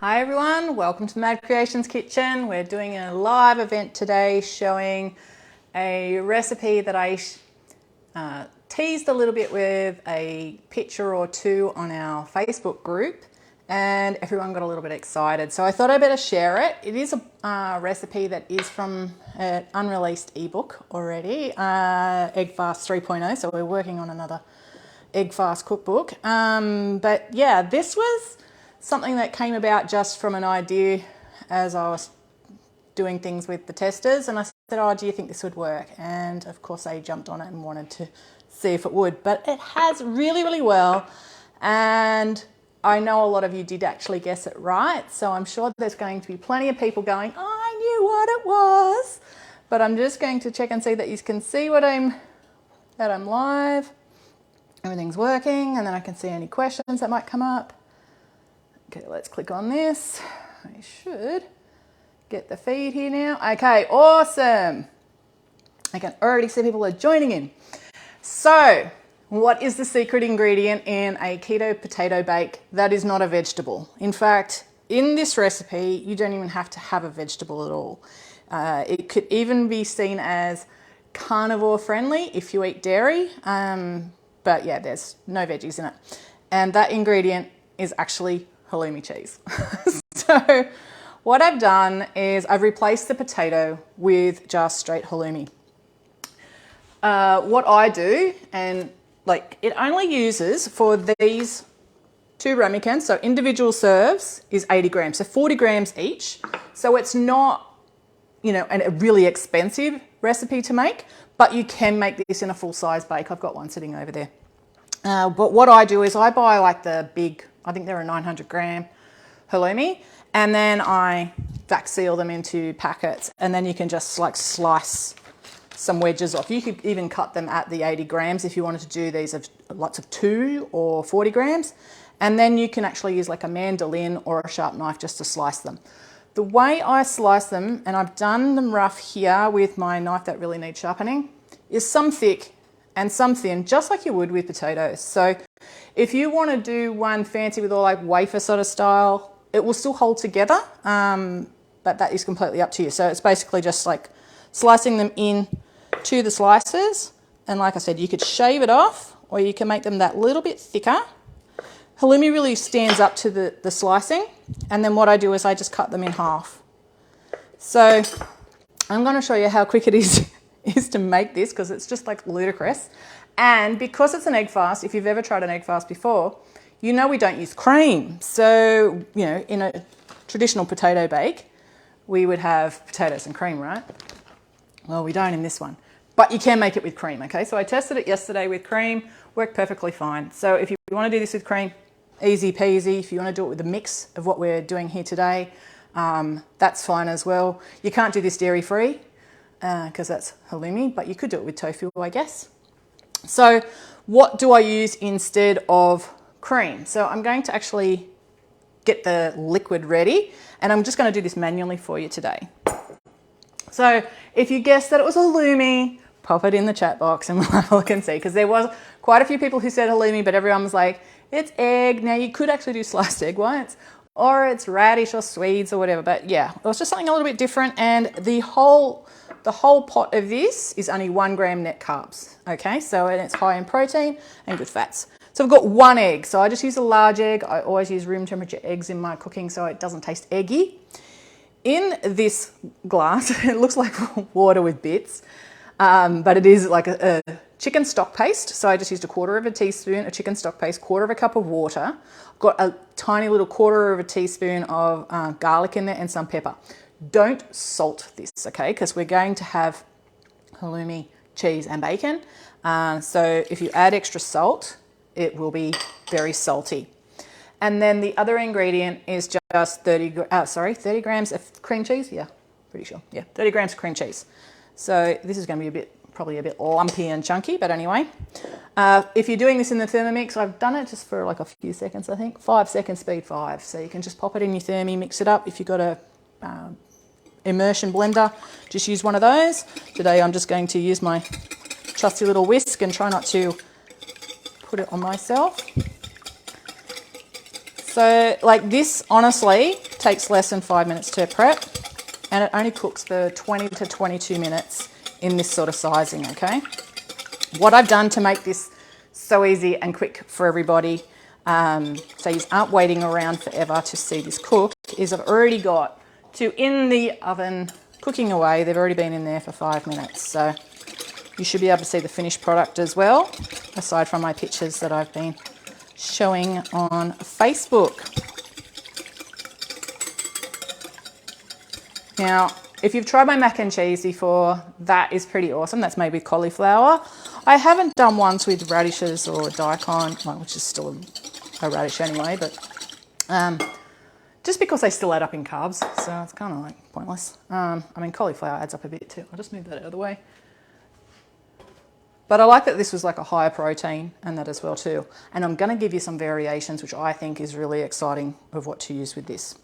Hi everyone, welcome to Mad Creations Kitchen. We're doing a live event today showing a recipe that I teased a little bit with a picture or two on our Facebook group, and everyone got a little bit excited. So I thought I'd better share it. It is a recipe that is from an unreleased ebook already, Egg Fast 3.0, so we're working on another Egg Fast cookbook. But yeah, this was something that came about just from an idea as I was doing things with the testers, and I said, oh, do you think this would work? And of course they jumped on it and wanted to see if it would, but it has really well, and I know a lot of you did actually guess it right, so I'm sure there's going to be plenty of people going, I knew what it was. But I'm just going to check and see that you can see that I'm live, everything's working, and then I can see any questions that might come up. Okay, let's click on this. I should get the feed here now. Okay, awesome. I can already see people are joining in. So, what is the secret ingredient in a keto potato bake that is not a vegetable? In fact, in this recipe, you don't even have to have a vegetable at all. It could even be seen as carnivore friendly if you eat dairy, but yeah, there's no veggies in it. And that ingredient is actually halloumi cheese. So what I've done is I've replaced the potato with just straight halloumi. What I do, and like it only uses for these two ramekins, so individual serves is 80 grams, so 40 grams each. So it's not, a really expensive recipe to make, but you can make this in a full size bake. I've got one sitting over there. But what I do is I buy like the big, I think they're a 900 gram halloumi, and then I vac seal them into packets, and then you can just like slice some wedges off. You could even cut them at the 80 grams if you wanted to do these of lots of 2 or 40 grams, and then you can actually use like a mandolin or a sharp knife just to slice them. The way I slice them, and I've done them rough here with my knife that really needs sharpening, is some thick and some thin, just like you would with potatoes. So if you want to do one fancy with all like wafer sort of style, it will still hold together, but that is completely up to you. So it's basically just like slicing them in to the slices, and like I said, you could shave it off or you can make them that little bit thicker. Halloumi really stands up to the slicing, and then what I do is I just cut them in half. So I'm going to show you how quick it is to make this, because it's just like ludicrous. And because it's an egg fast, if you've ever tried an egg fast before, we don't use cream. So, in a traditional potato bake, we would have potatoes and cream, right? Well, we don't in this one, but you can make it with cream, okay? So I tested it yesterday with cream, worked perfectly fine. So if you want to do this with cream, easy peasy. If you want to do it with a mix of what we're doing here today, that's fine as well. You can't do this dairy-free because that's halloumi, but you could do it with tofu, I guess. So what do I use instead of cream? So I'm going to actually get the liquid ready, and I'm just going to do this manually for you today. So if you guessed that it was halloumi, pop it in the chat box and we'll have a look and see, because there was quite a few people who said halloumi, but everyone was like, it's egg. Now you could actually do sliced egg whites, or it's radish or Swedes or whatever, but yeah, it was just something a little bit different. And the whole pot of this is only 1 gram net carbs, okay? So and it's high in protein and good fats. So I've got 1 egg, so I just use a large egg. I always use room temperature eggs in my cooking so it doesn't taste eggy. In this glass, it looks like water with bits, but it is like a chicken stock paste. So I just used 1/4 teaspoon of chicken stock paste, 1/4 cup of water. I've got a tiny little 1/4 teaspoon of garlic in there and some pepper. Don't salt this, okay? Because we're going to have halloumi, cheese and bacon. So if you add extra salt, it will be very salty. And then the other ingredient is just 30 grams of cream cheese. Yeah, pretty sure. Yeah, 30 grams of cream cheese. So this is going to be probably a bit lumpy and chunky, but anyway. If you're doing this in the Thermomix, I've done it just for like a few seconds, I think. 5 seconds, speed 5. So you can just pop it in your Thermi, mix it up. If you've got a immersion blender, just use one of those. Today I'm just going to use my trusty little whisk and try not to put it on myself. So like this honestly takes less than 5 minutes to prep, and it only cooks for 20 to 22 minutes in this sort of sizing, okay? What I've done to make this so easy and quick for everybody, so you aren't waiting around forever to see this cook, is I've already got two in the oven cooking away. They've already been in there for 5 minutes. So you should be able to see the finished product as well, aside from my pictures that I've been showing on Facebook. Now, if you've tried my mac and cheese before, that is pretty awesome. That's made with cauliflower. I haven't done ones with radishes or daikon, well, which is still a radish anyway, but just because they still add up in carbs, so it's kind of like pointless. I mean, cauliflower adds up a bit too. I'll just move that out of the way. But I like that this was like a higher protein and that as well too. And I'm going to give you some variations, which I think is really exciting of what to use with this.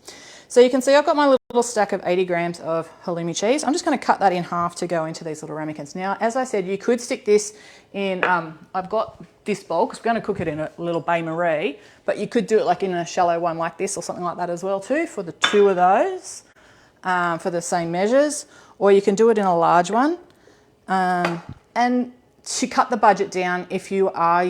So you can see I've got my little stack of 80 grams of halloumi cheese. I'm just going to cut that in half to go into these little ramekins. Now, as I said, you could stick this in, I've got this bowl because we're going to cook it in a little bain-marie, but you could do it like in a shallow one like this or something like that as well too for the two of those for the same measures, or you can do it in a large one. And to cut the budget down, if you are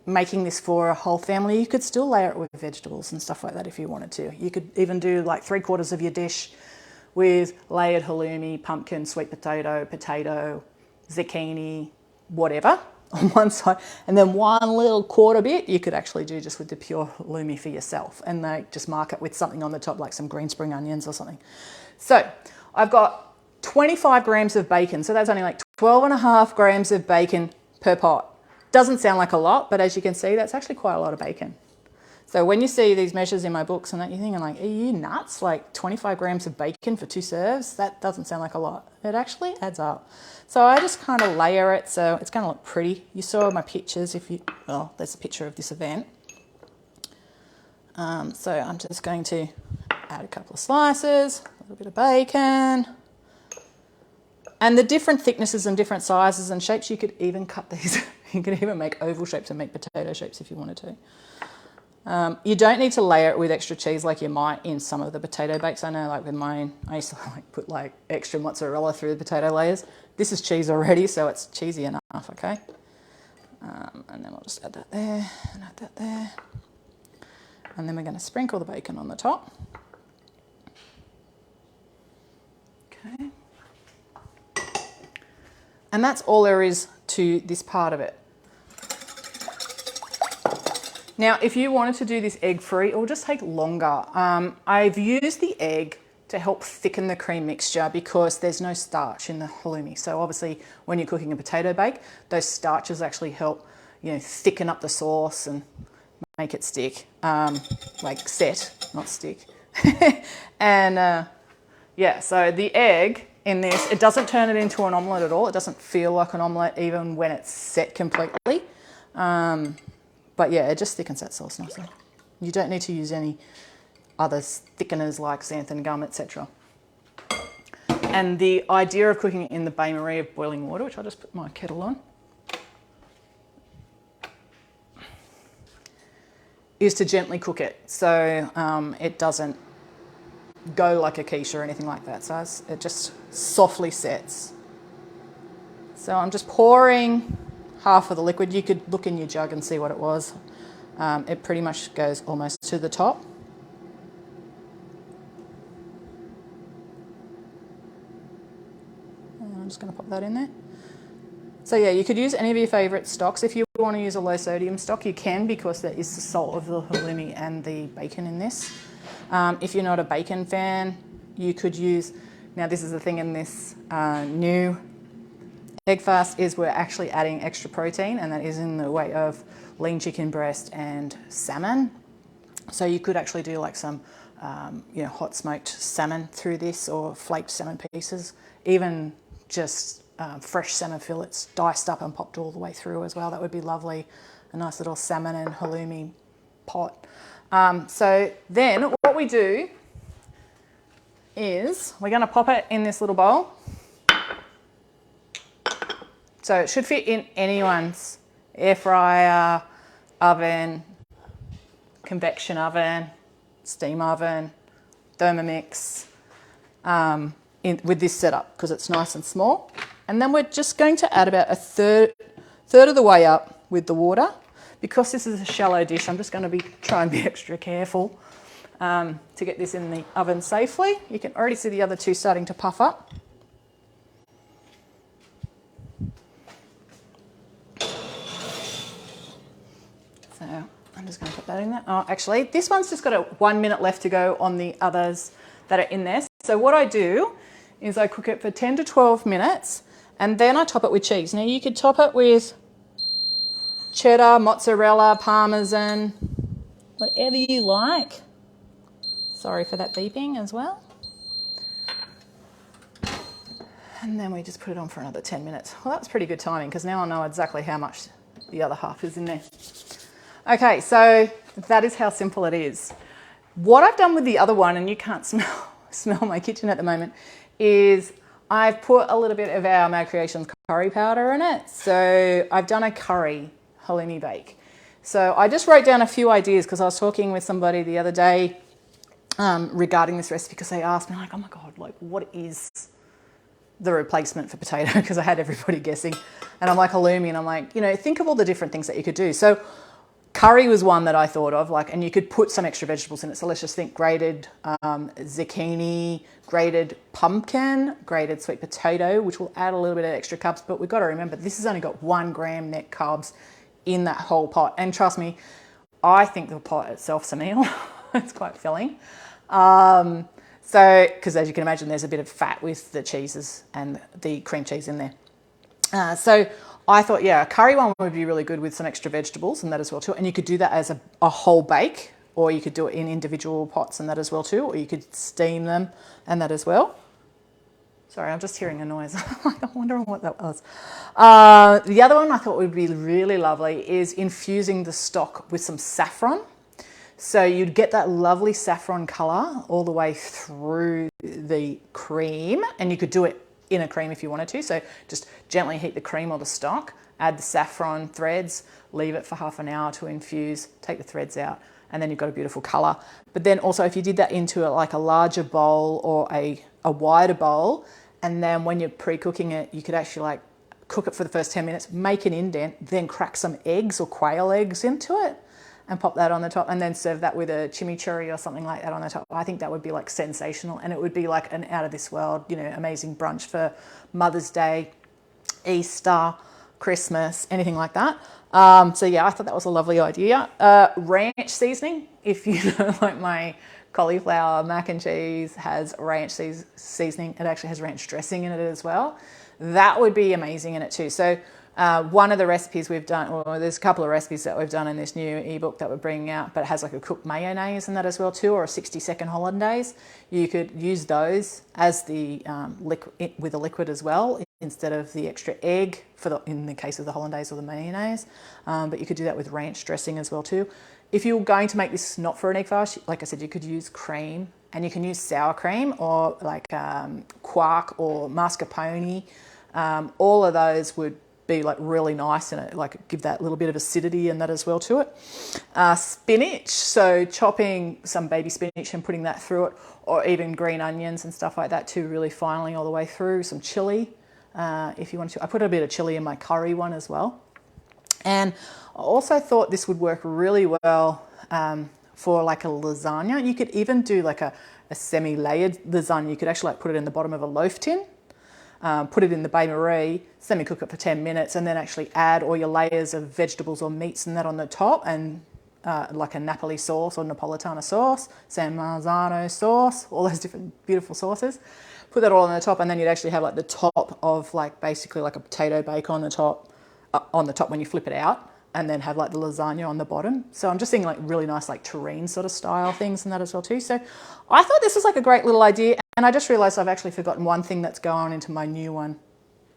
making this for a whole family, you could still layer it with vegetables and stuff like that if you wanted to. You could even do like 3/4 of your dish with layered halloumi, pumpkin, sweet potato, zucchini, whatever on one side, and then one little quarter bit you could actually do just with the pure halloumi for yourself, and they just mark it with something on the top like some green spring onions or something. So I've got 25 grams of bacon, so that's only like 12.5 grams of bacon per pot. Doesn't sound like a lot, but as you can see, that's actually quite a lot of bacon. So when you see these measures in my books and that, you're thinking like, are you nuts? Like 25 grams of bacon for 2 serves? That doesn't sound like a lot. It actually adds up. So I just kind of layer it so it's going to look pretty. You saw my pictures well, there's a picture of this event. So I'm just going to add a couple of slices, a little bit of bacon. And the different thicknesses and different sizes and shapes, you could even cut these. You could even make oval shapes and make potato shapes if you wanted to. You don't need to layer it with extra cheese like you might in some of the potato bakes. I know like with mine, I used to like put like extra mozzarella through the potato layers. This is cheese already, so it's cheesy enough, okay? And then I'll just add that there and add that there. And then we're going to sprinkle the bacon on the top. Okay. And that's all there is to this part of it. Now, if you wanted to do this egg-free, it will just take longer. I've used the egg to help thicken the cream mixture because there's no starch in the halloumi. So obviously, when you're cooking a potato bake, those starches actually help, thicken up the sauce and make it stick, like set, not stick. And yeah, so the egg in this, it doesn't turn it into an omelette at all. It doesn't feel like an omelette even when it's set completely. But yeah, it just thickens that sauce nicely. You don't need to use any other thickeners like xanthan gum, etc. And the idea of cooking it in the bain-marie of boiling water, which I'll just put my kettle on, is to gently cook it so it doesn't go like a quiche or anything like that. So it just softly sets. So I'm just pouring half of the liquid. You could look in your jug and see what it was. It pretty much goes almost to the top. And I'm just going to pop that in there. So yeah, you could use any of your favourite stocks. If you want to use a low sodium stock, you can, because there is the salt of the halloumi and the bacon in this. If you're not a bacon fan, you could use, now this is the thing in this new egg fast, is we're actually adding extra protein, and that is in the way of lean chicken breast and salmon. So you could actually do like some hot smoked salmon through this, or flaked salmon pieces, even just fresh salmon fillets diced up and popped all the way through as well. That would be lovely. A nice little salmon and halloumi pot. So then what we do is we're going to pop it in this little bowl. So it should fit in anyone's air fryer, oven, convection oven, steam oven, Thermomix, with this setup because it's nice and small. And then we're just going to add about a third of the way up with the water. Because this is a shallow dish, I'm just going to try and be extra careful to get this in the oven safely. You can already see the other two starting to puff up. So I'm just going to put that in there. Oh, actually, this one's just got 1 minute left to go on the others that are in there. So what I do is I cook it for 10 to 12 minutes and then I top it with cheese. Now you could top it with cheddar, mozzarella, parmesan, whatever you like. Sorry for that beeping as well. And then we just put it on for another 10 minutes. Well, that's pretty good timing because now I know exactly how much the other half is in there. Okay, so that is how simple it is. What I've done with the other one, and you can't smell my kitchen at the moment, is I've put a little bit of our Mad Creations curry powder in it. So I've done a curry halloumi bake. So I just wrote down a few ideas because I was talking with somebody the other day regarding this recipe because they asked me like, oh my God, like what is the replacement for potato? Because I had everybody guessing. And I'm like halloumi and I'm like, you know, think of all the different things that you could do. So curry was one that I thought of, like, and you could put some extra vegetables in it. So let's just think grated zucchini, grated pumpkin, grated sweet potato, which will add a little bit of extra carbs. But we've got to remember, this has only got 1 gram net carbs in that whole pot. And trust me, I think the pot itself's a meal. It's quite filling. So, because as you can imagine, there's a bit of fat with the cheeses and the cream cheese in there. So I thought, yeah, a curry one would be really good with some extra vegetables and that as well too. And you could do that as a whole bake, or you could do it in individual pots and that as well too, or you could steam them and that as well. Sorry, I'm just hearing a noise. I'm wondering what that was. The other one I thought would be really lovely is infusing the stock with some saffron. So you'd get that lovely saffron colour all the way through the cream, and you could do it in a cream if you wanted to. So just gently heat the cream or the stock, add the saffron threads, leave it for half an hour to infuse, take the threads out, and then you've got a beautiful colour. But then also if you did that into like a larger bowl or a wider bowl, and then when you're pre-cooking it, you could actually like cook it for the first 10 minutes, make an indent, then crack some eggs or quail eggs into it and pop that on the top, and then serve that with a chimichurri or something like that on the top. I think that would be like sensational, and it would be like an out of this world, you know, amazing brunch for Mother's Day, Easter, Christmas, anything like that. So yeah, I thought that was a lovely idea. Ranch seasoning, if you know, like my cauliflower mac and cheese has ranch seasoning. It actually has ranch dressing in it as well. That would be amazing in it too. So one of the recipes we've done, or there's a couple of recipes that we've done in this new ebook that we're bringing out, but it has like a cooked mayonnaise in that as well too, or a 60-second hollandaise. You could use those as the liquid, with a liquid as well, instead of the extra egg in the case of the hollandaise or the mayonnaise. But you could do that with ranch dressing as well too. If you're going to make this not for an egg fast, like I said, you could use cream, and you can use sour cream or like quark or mascarpone. All of those would be like really nice and like give that little bit of acidity and that as well to it. Spinach, so chopping some baby spinach and putting that through it, or even green onions and stuff like that too, really finely all the way through. Some chili, if you want to. I put a bit of chili in my curry one as well. And I also thought this would work really well for like a lasagna. You could even do like a semi-layered lasagna. You could actually like put it in the bottom of a loaf tin, put it in the bain-marie, semi-cook it for 10 minutes, and then actually add all your layers of vegetables or meats and that on the top, and like a Napoli sauce or Napolitana sauce, San Marzano sauce, all those different beautiful sauces. Put that all on the top, and then you'd actually have like the top of like basically like a potato bake on the top when you flip it out, and then have like the lasagna on the bottom. So I'm just thinking like really nice like terrine sort of style things and that as well too. So I thought this was like a great little idea, and I just realised I've actually forgotten one thing that's gone into my new one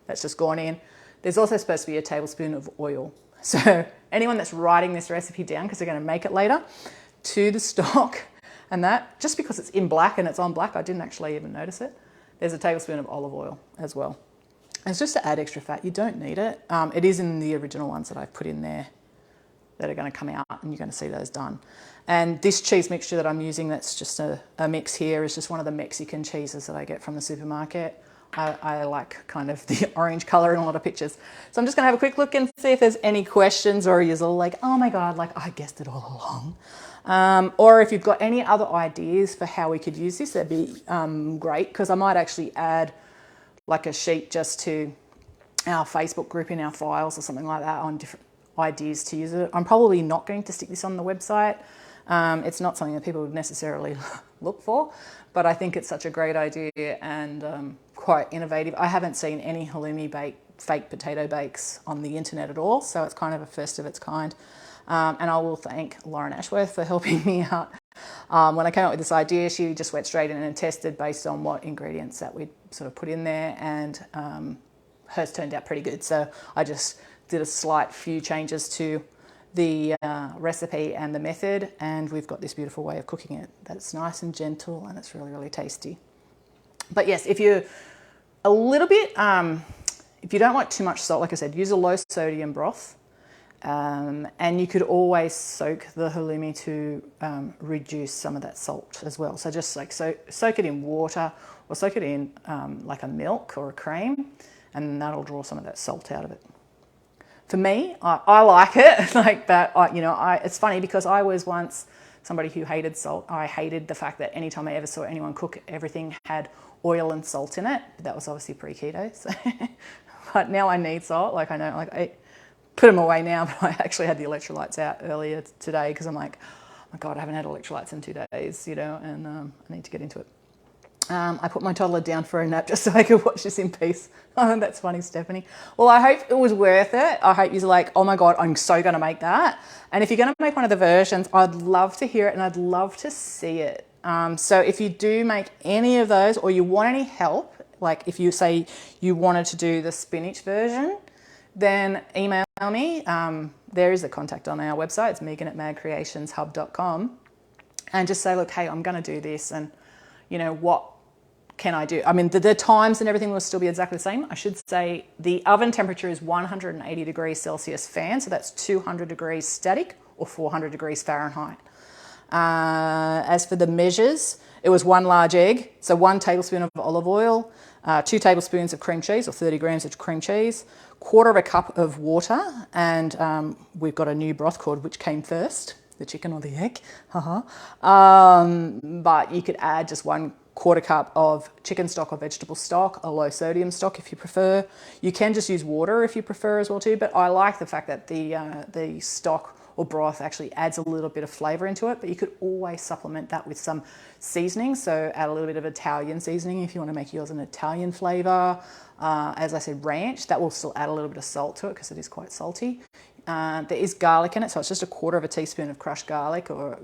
that's just gone in. There's also supposed to be a tablespoon of oil. So anyone that's writing this recipe down, because they're going to make it later, to the stock and that, just because it's in black and it's on black, I didn't actually even notice it. There's a tablespoon of olive oil as well. And it's just to add extra fat. You don't need it. It is in the original ones that I've put in there that are going to come out, and you're going to see those done. And this cheese mixture that I'm using, that's just a mix here, is just one of the Mexican cheeses that I get from the supermarket. I like kind of the orange colour in a lot of pictures. So I'm just going to have a quick look and see if there's any questions, or you're all like, oh my God, like I guessed it all along. Or if you've got any other ideas for how we could use this, that'd be great, because I might actually add like a sheet just to our Facebook group in our files or something like that on different ideas to use it. I'm probably not going to stick this on the website. It's not something that people would necessarily look for, but I think it's such a great idea and quite innovative. I haven't seen any halloumi fake potato bakes on the internet at all, so it's kind of a first of its kind. And I will thank Lauren Ashworth for helping me out. When I came up with this idea, she just went straight in and tested based on what ingredients that we'd sort of put in there, and hers turned out pretty good. So I just did a slight few changes to the recipe and the method, and we've got this beautiful way of cooking it that's nice and gentle, and it's really, really tasty. But yes, if you're a little bit, if you don't like too much salt, like I said, use a low sodium broth. And you could always soak the halloumi to reduce some of that salt as well. So just like soak it in water, or soak it in like a milk or a cream, and that'll draw some of that salt out of it. For me, I like it like that. It's funny because I was once somebody who hated salt. I hated the fact that anytime I ever saw anyone cook, everything had oil and salt in it. But that was obviously pre-keto. So but now I need salt. Like I know, like I put them away now, but I actually had the electrolytes out earlier today because I'm like, oh my God, I haven't had electrolytes in 2 days, and I need to get into it. I put my toddler down for a nap just so I could watch this in peace. Oh, that's funny, Stephanie. Well, I hope it was worth it. I hope you're like, oh my God, I'm so going to make that. And if you're going to make one of the versions, I'd love to hear it and I'd love to see it. So if you do make any of those, or you want any help, like if you say you wanted to do the spinach version, then email me. There is a contact on our website. It's megan@madcreationshub.com. And just say, look, hey, I'm going to do this, and what can I do? I mean, the times and everything will still be exactly the same. I should say the oven temperature is 180 degrees Celsius fan, so that's 200 degrees static or 400 degrees Fahrenheit. As for the measures, it was 1 large egg, so 1 tablespoon of olive oil, 2 tablespoons of cream cheese, or 30 grams of cream cheese, 1/4 cup of water, and we've got a new broth called which came first, the chicken or the egg. But you could add just 1/4 cup of chicken stock or vegetable stock, a low sodium stock if you prefer. You can just use water if you prefer as well too, but I like the fact that the stock or broth actually adds a little bit of flavour into it, but you could always supplement that with some seasoning. So add a little bit of Italian seasoning if you want to make yours an Italian flavour. As I said, ranch, that will still add a little bit of salt to it because it is quite salty. There is garlic in it, so it's just 1/4 teaspoon of crushed garlic, or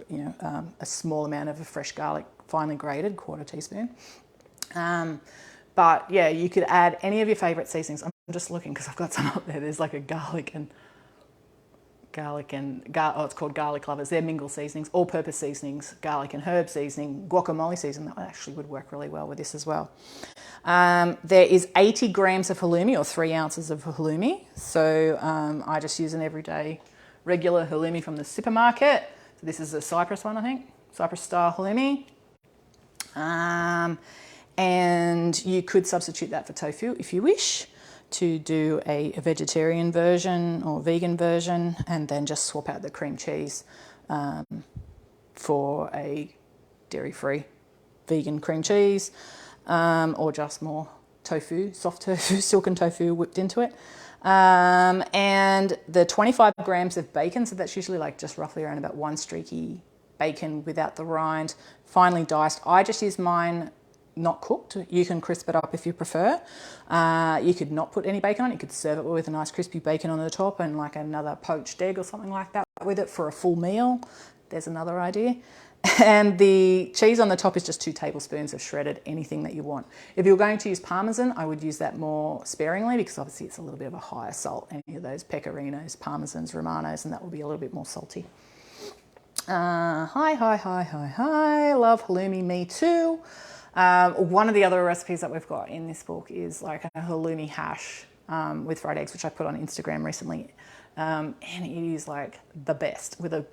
a small amount of a fresh garlic, finely grated, 1/4 teaspoon. But yeah, you could add any of your favourite seasonings. I'm just looking because I've got some up there. There's like a garlic and it's called Garlic Lovers. They're mingle seasonings, all-purpose seasonings, garlic and herb seasoning, guacamole seasoning. That actually would work really well with this as well. There is 80 grams of halloumi, or 3 ounces of halloumi. So I just use an everyday regular halloumi from the supermarket. So this is a Cyprus one, I think, Cyprus style halloumi. And you could substitute that for tofu if you wish, to do a vegetarian version or vegan version, and then just swap out the cream cheese for a dairy-free vegan cream cheese, or just more tofu, soft tofu, silken tofu whipped into it. And the 25 grams of bacon, so that's usually like just roughly around about 1 streaky bacon without the rind, finely diced. I just use mine not cooked. You can crisp it up if you prefer. You could not put any bacon on it. You could serve it with a nice crispy bacon on the top and like another poached egg or something like that with it for a full meal. There's another idea. And the cheese on the top is just 2 tablespoons of shredded anything that you want. If you're going to use Parmesan, I would use that more sparingly because obviously it's a little bit of a higher salt. Any of those pecorinos, Parmesans, Romanos, and that will be a little bit more salty. Hi. Love halloumi, me too. One of the other recipes that we've got in this book is like a halloumi hash with fried eggs, which I put on Instagram recently. and it is like the best with a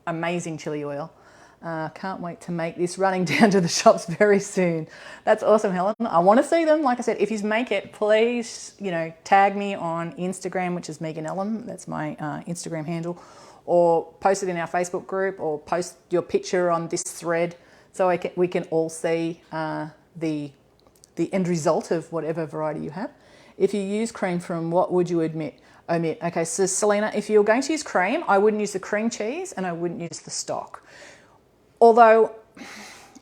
amazing chili oil. Can't wait to make this, running down to the shops very soon. That's awesome, Helen. I want to see them. Like I said, if you make it, please, tag me on Instagram, which is Megan Ellum. That's my Instagram handle. Or post it in our Facebook group, or post your picture on this thread so we can all see the end result of whatever variety you have. If you use cream from, what would you omit? Okay, so Selena, if you're going to use cream, I wouldn't use the cream cheese and I wouldn't use the stock. Although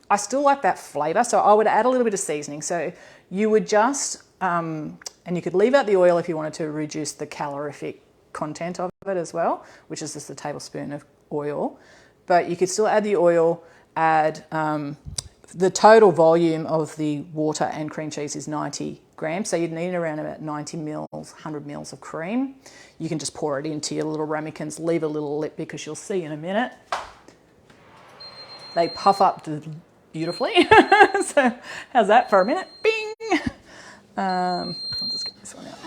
I still like that flavour, so I would add a little bit of seasoning. So you would just, and you could leave out the oil if you wanted to reduce the calorific content of it as well, which is just a tablespoon of oil. But you could still add the oil, add the total volume of the water and cream cheese is 90 grams. So you'd need around about 90 mils, 100 mils of cream. You can just pour it into your little ramekins, leave a little lip because you'll see in a minute. They puff up beautifully. So how's that for a minute? Bing! I'll just get this one out.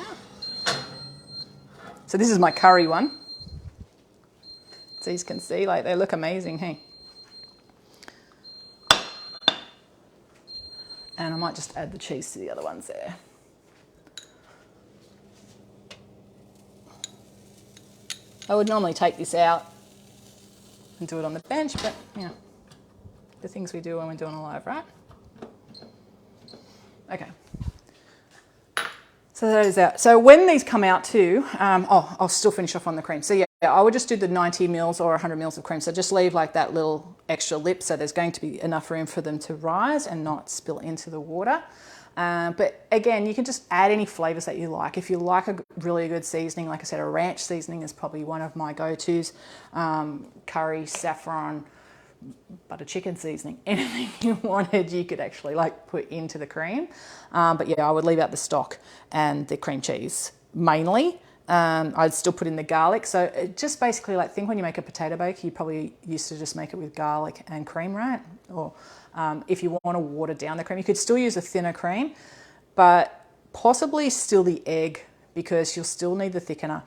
So this is my curry one. So you can see, like, they look amazing, hey? And I might just add the cheese to the other ones there. I would normally take this out and do it on the bench, but, the things we do when we're doing a live, right? Okay. So that is out. So when these come out too, I'll still finish off on the cream. So yeah, I would just do the 90 mils or 100 mils of cream. So just leave like that little extra lip so there's going to be enough room for them to rise and not spill into the water. But again, you can just add any flavours that you like. If you like a really good seasoning, like I said, a ranch seasoning is probably one of my go-tos. Curry, saffron, butter chicken seasoning, anything you wanted, you could actually like put into the cream. But yeah, I would leave out the stock and the cream cheese mainly. I'd still put in the garlic. So it just basically, like, think when you make a potato bake, you probably used to just make it with garlic and cream, right? Or if you want to water down the cream, you could still use a thinner cream, but possibly still the egg because you'll still need the thickener.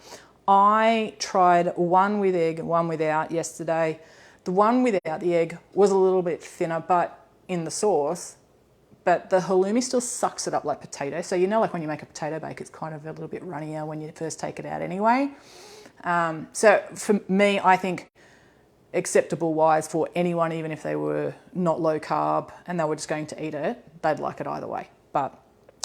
I tried one with egg, one without yesterday. The one without the egg was a little bit thinner, but in the sauce, but the halloumi still sucks it up like potato. So like when you make a potato bake, it's kind of a little bit runnier when you first take it out anyway. So for me, I think acceptable wise for anyone, even if they were not low carb and they were just going to eat it, they'd like it either way. But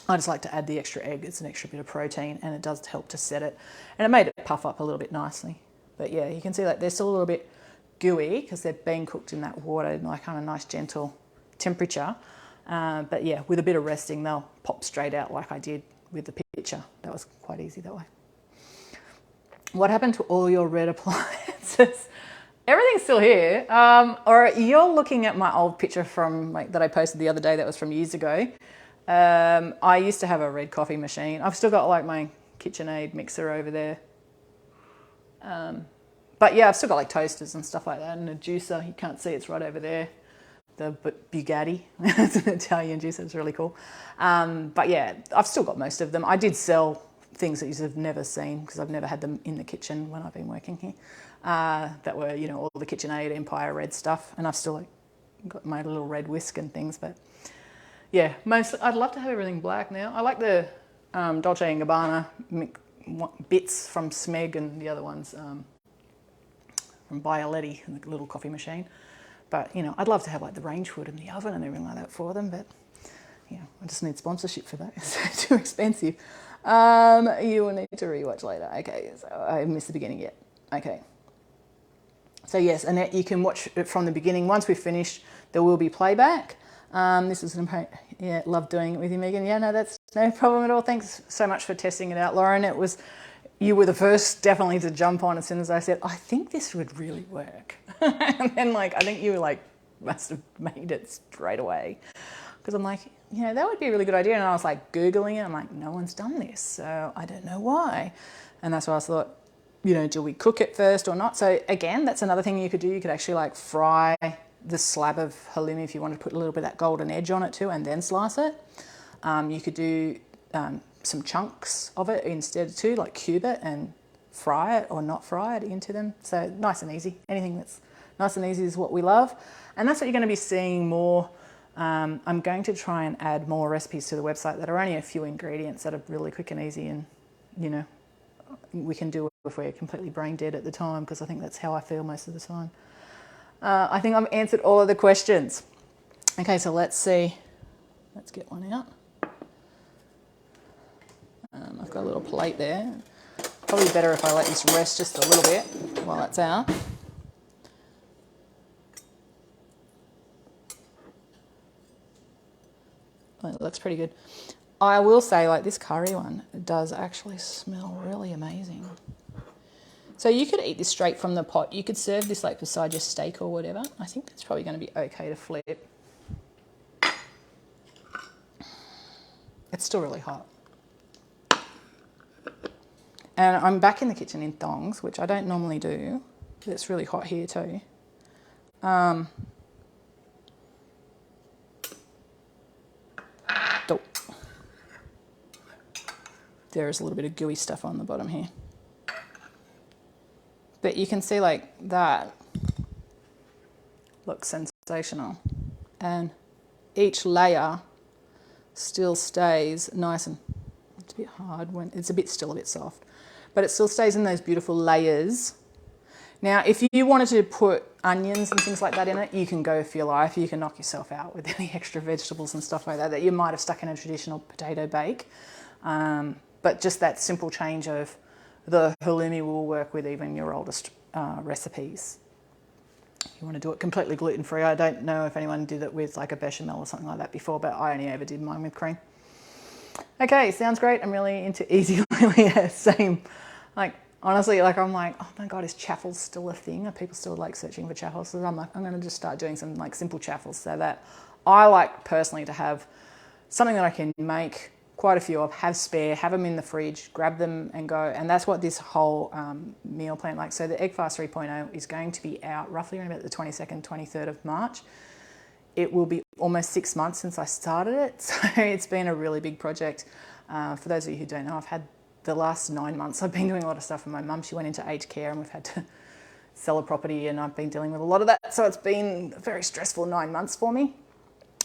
I just like to add the extra egg. It's an extra bit of protein and it does help to set it. And it made it puff up a little bit nicely. But yeah, you can see like they're still a little bit gooey because they've been cooked in that water in like kind of nice gentle temperature. But yeah, with a bit of resting, they'll pop straight out like I did with the picture. That was quite easy that way. What happened to all your red appliances? Everything's still here. Or you're looking at my old picture from that I posted the other day that was from years ago. I used to have a red coffee machine. I've still got like my KitchenAid mixer over there. But yeah, I've still got like toasters and stuff like that and a juicer. You can't see, it's right over there. The Bugatti. It's an Italian juicer. It's really cool. But yeah, I've still got most of them. I did sell things that you've never seen because I've never had them in the kitchen when I've been working here. That were, all the KitchenAid Empire red stuff. And I've still got my little red whisk and things. But yeah, I'd love to have everything black now. I like the Dolce & Gabbana bits from Smeg and the other ones from Bioletti, the little coffee machine. But, I'd love to have like the range hood and the oven and everything like that for them. But, I just need sponsorship for that. It's too expensive. You will need to rewatch later. Okay, so I missed the beginning yet. Okay. So yes, Annette, you can watch it from the beginning. Once we've finished, there will be playback. This is love doing it with you, Megan. Yeah, no, that's no problem at all. Thanks so much for testing it out, Lauren. You were the first definitely to jump on as soon as I said, I think this would really work. And then I think you must have made it straight away. Because I'm like, that would be a really good idea. And I was like Googling it. I'm like, no one's done this. So I don't know why. And that's why I thought, do we cook it first or not? So again, that's another thing you could do. You could actually fry the slab of halloumi if you wanted to put a little bit of that golden edge on it too and then slice it. You could do some chunks of it instead too, like cube it and fry it or not fry it into them. So nice and easy. Anything that's nice and easy is what we love. And that's what you're going to be seeing more. I'm going to try and add more recipes to the website that are only a few ingredients that are really quick and easy, and you know, we can do it if we're completely brain dead at the time, because I think that's how I feel most of the time. I think I've answered all of the questions. Okay, so let's see. Let's get one out. I've got a little plate there. Probably better if I let this rest just a little bit while it's out. It looks pretty good. I will say, like, this curry one does actually smell really amazing. So you could eat this straight from the pot. You could serve this like beside your steak or whatever. I think that's probably going to be okay to flip. It's still really hot. And I'm back in the kitchen in thongs, which I don't normally do. It's really hot here too. Oh. There is a little bit of gooey stuff on the bottom here. But you can see like that looks sensational. And each layer still stays nice, and it's a bit hard when it's still a bit soft, but it still stays in those beautiful layers. Now, if you wanted to put onions and things like that in it, you can go for your life. You can knock yourself out with any extra vegetables and stuff like that that you might have stuck in a traditional potato bake. But just that simple change of the halloumi will work with even your oldest recipes. You want to do it completely gluten-free. I don't know if anyone did it with like a bechamel or something like that before, but I only ever did mine with cream. Okay, sounds great. I'm really into easy. Yeah, same. Like, honestly, like I'm like, oh my God, is chaffles still a thing? Are people still like searching for chaffles? So I'm like, I'm going to just start doing some like simple chaffles, so that I like personally to have something that I can make quite a few of, have spare, have them in the fridge, grab them and go. And that's what this whole meal plan like. So the Egg Fast 3.0 is going to be out roughly around about the 22nd, 23rd of March. It will be almost 6 months since I started it. So it's been a really big project. For those of you who don't know, I've had the last 9 months, I've been doing a lot of stuff with my mum. She went into aged care and we've had to sell a property, and I've been dealing with a lot of that. So it's been a very stressful 9 months for me.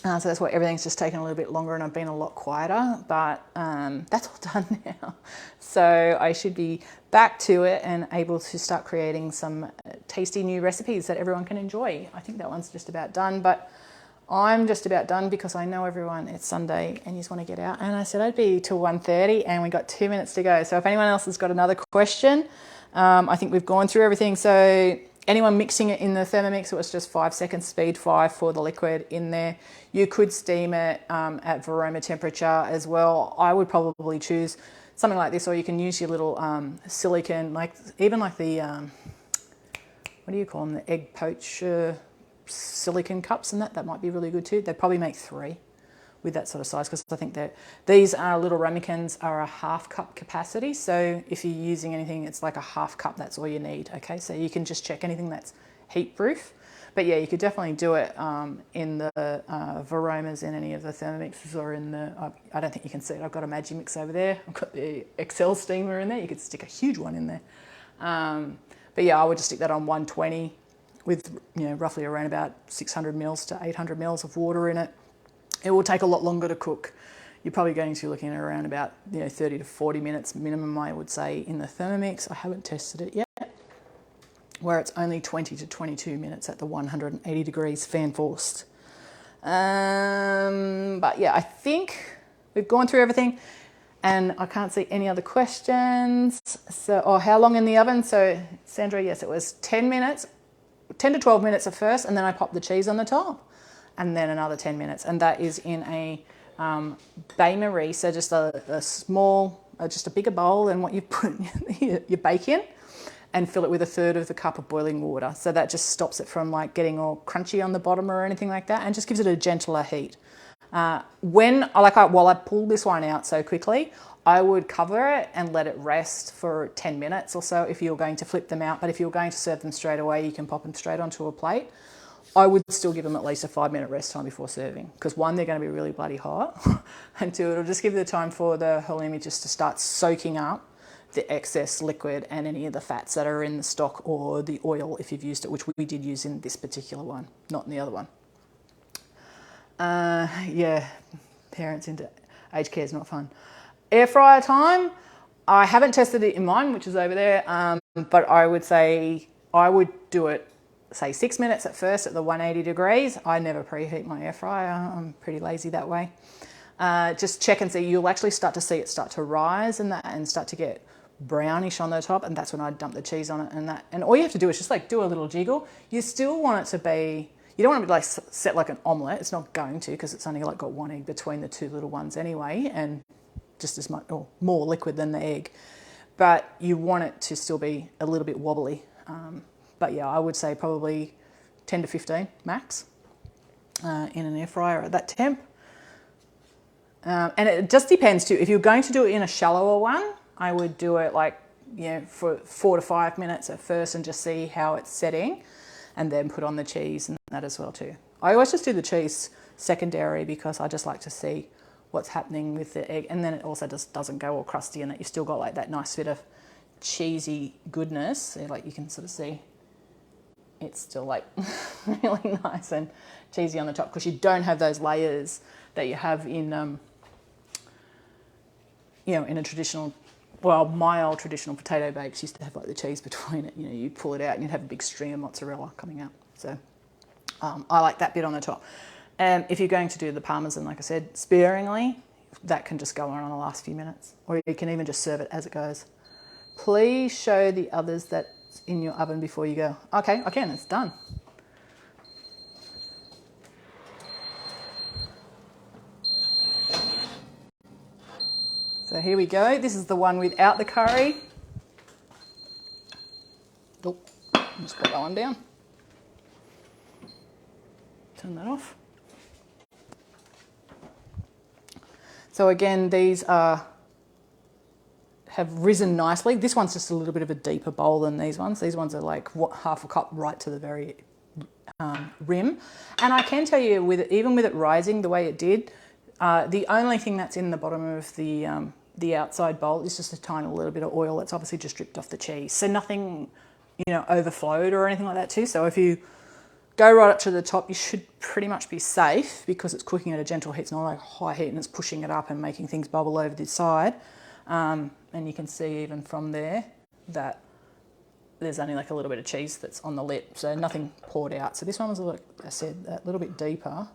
So that's why everything's just taken a little bit longer and I've been a lot quieter, but that's all done now. So I should be back to it and able to start creating some tasty new recipes that everyone can enjoy. I think that one's just about done, but I'm just about done because I know everyone, it's Sunday and you just want to get out. And I said I'd be till 1:30 and we got 2 minutes to go. So if anyone else has got another question, I think we've gone through everything. So anyone mixing it in the Thermomix, it was just 5 seconds, speed 5 for the liquid in there. You could steam it at Varoma temperature as well. I would probably choose something like this, or you can use your little silicone, like even like the, what do you call them, the egg poach silicone cups, and that might be really good too. They'd probably make 3 with that sort of size, because I think that these little ramekins are a 1/2 cup capacity. So if you're using anything, it's like a 1/2 cup, that's all you need. Okay, so you can just check anything that's heat proof. But yeah, you could definitely do it in the Varomas, in any of the Thermomixes, or in the, I don't think you can see it, I've got a Magimix over there. I've got the Excel steamer in there. You could stick a huge one in there. But yeah, I would just stick that on 120 with, you know, roughly around about 600 mils to 800 mils of water in it. It will take a lot longer to cook. You're probably going to be looking at around about 30 to 40 minutes minimum, I would say, in the Thermomix. I haven't tested it yet, where it's only 20 to 22 minutes at the 180 degrees fan forced. But yeah, I think we've gone through everything, and I can't see any other questions. So, or how long in the oven? So Sandra, yes, it was 10 minutes, 10 to 12 minutes at first, and then I popped the cheese on the top, and then another 10 minutes. And that is in a bain-marie, so just a small, just a bigger bowl than what you put your bake in, and fill it with 1/3 of the cup of boiling water. So that just stops it from like getting all crunchy on the bottom or anything like that, and just gives it a gentler heat. While I pulled this one out so quickly, I would cover it and let it rest for 10 minutes or so if you're going to flip them out. But if you're going to serve them straight away, you can pop them straight onto a plate. I would still give them at least a 5-minute rest time before serving, because 1, they're going to be really bloody hot, and 2, it'll just give the time for the halloumi just to start soaking up the excess liquid and any of the fats that are in the stock or the oil if you've used it, which we did use in this particular one, not in the other one. Yeah, parents into aged care is not fun. Air fryer time, I haven't tested it in mine, which is over there, but I would say I would do it, say 6 minutes at first at the 180 degrees. I never preheat my air fryer. I'm pretty lazy that way. Just check and see. You'll actually start to see it start to rise and start to get brownish on the top, and that's when I dump the cheese on it. And all you have to do is just like do a little jiggle. You still want it to be, you don't want it to be like set like an omelette. It's not going to, because it's only like got one egg between the two little ones anyway, and just as much or more liquid than the egg. But you want it to still be a little bit wobbly. But yeah, I would say probably 10 to 15 max in an air fryer at that temp. And it just depends too. If you're going to do it in a shallower one, I would do it like, for 4 to 5 minutes at first and just see how it's setting, and then put on the cheese and that as well too. I always just do the cheese secondary because I just like to see what's happening with the egg, and then it also just doesn't go all crusty in it. You've still got like that nice bit of cheesy goodness. So like you can sort of see it's still like really nice and cheesy on the top, because you don't have those layers that you have in in a traditional, well, my old traditional potato bakes used to have like the cheese between it. You'd pull it out and you'd have a big string of mozzarella coming out. So I like that bit on the top. And if you're going to do the parmesan, like I said, sparingly, that can just go on the last few minutes, or you can even just serve it as it goes. Please show the others that's in your oven before you go. Okay, I can, it's done. So here we go. This is the one without the curry. Oh, just put that one down. Turn that off. So again, these have risen nicely. This one's just a little bit of a deeper bowl than these ones. These ones are like half a cup right to the very rim. And I can tell you, even with it rising the way it did, the only thing that's in the bottom of the outside bowl is just a tiny little bit of oil that's obviously just dripped off the cheese. So nothing, overflowed or anything like that too. So if you go right up to the top, you should pretty much be safe, because it's cooking at a gentle heat. It's not like high heat and it's pushing it up and making things bubble over the side. And you can see even from there that there's only like a little bit of cheese that's on the lip, so nothing poured out. So this one was, like I said, a little bit deeper,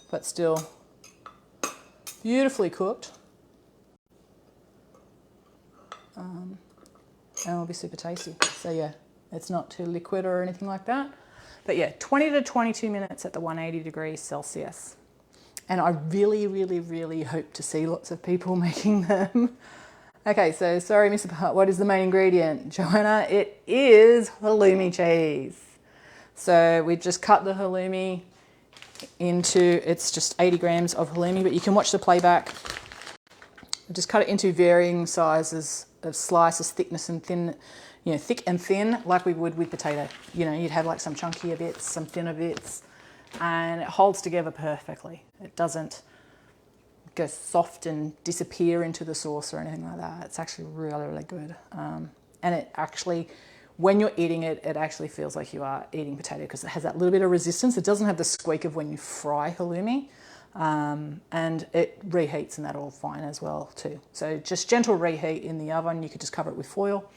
but still beautifully cooked. And it'll be super tasty. So yeah, it's not too liquid or anything like that. But yeah, 20 to 22 minutes at the 180 degrees Celsius. And I really, really, really hope to see lots of people making them. Okay, so sorry, Mr. Part, what is the main ingredient? Joanna, it is halloumi cheese. So we just cut the halloumi into, it's just 80 grams of halloumi, but you can watch the playback. We just cut it into varying sizes of slices, thickness and thin, thick and thin, like we would with potato. You'd have like some chunkier bits, some thinner bits, and it holds together perfectly. It doesn't go soft and disappear into the sauce or anything like that. It's actually really, really good. And it actually, when you're eating it, it actually feels like you are eating potato, because it has that little bit of resistance. It doesn't have the squeak of when you fry halloumi. And it reheats and that all fine as well too. So just gentle reheat in the oven. You could just cover it with foil,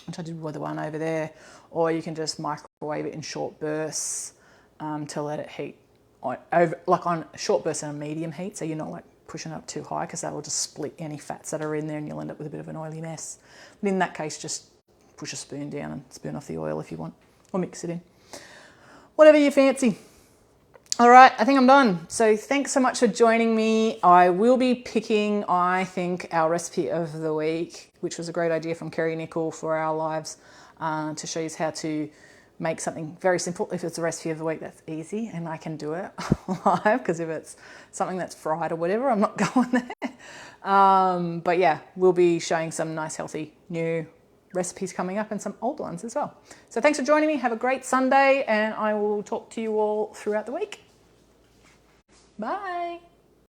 which I did with the one over there, or you can just microwave it in short bursts to let it heat on short bursts and a medium heat, so you're not like pushing it up too high, because that will just split any fats that are in there and you'll end up with a bit of an oily mess. But in that case, just push a spoon down and spoon off the oil if you want, or mix it in. Whatever you fancy. All right, I think I'm done. So thanks so much for joining me. I will be picking, I think, our recipe of the week, which was a great idea from Kerry Nicol for our lives, to show you how to make something very simple. If it's a recipe of the week, that's easy and I can do it live, because if it's something that's fried or whatever, I'm not going there. But yeah, we'll be showing some nice, healthy, new recipes coming up and some old ones as well. So thanks for joining me. Have a great Sunday, and I will talk to you all throughout the week. Bye.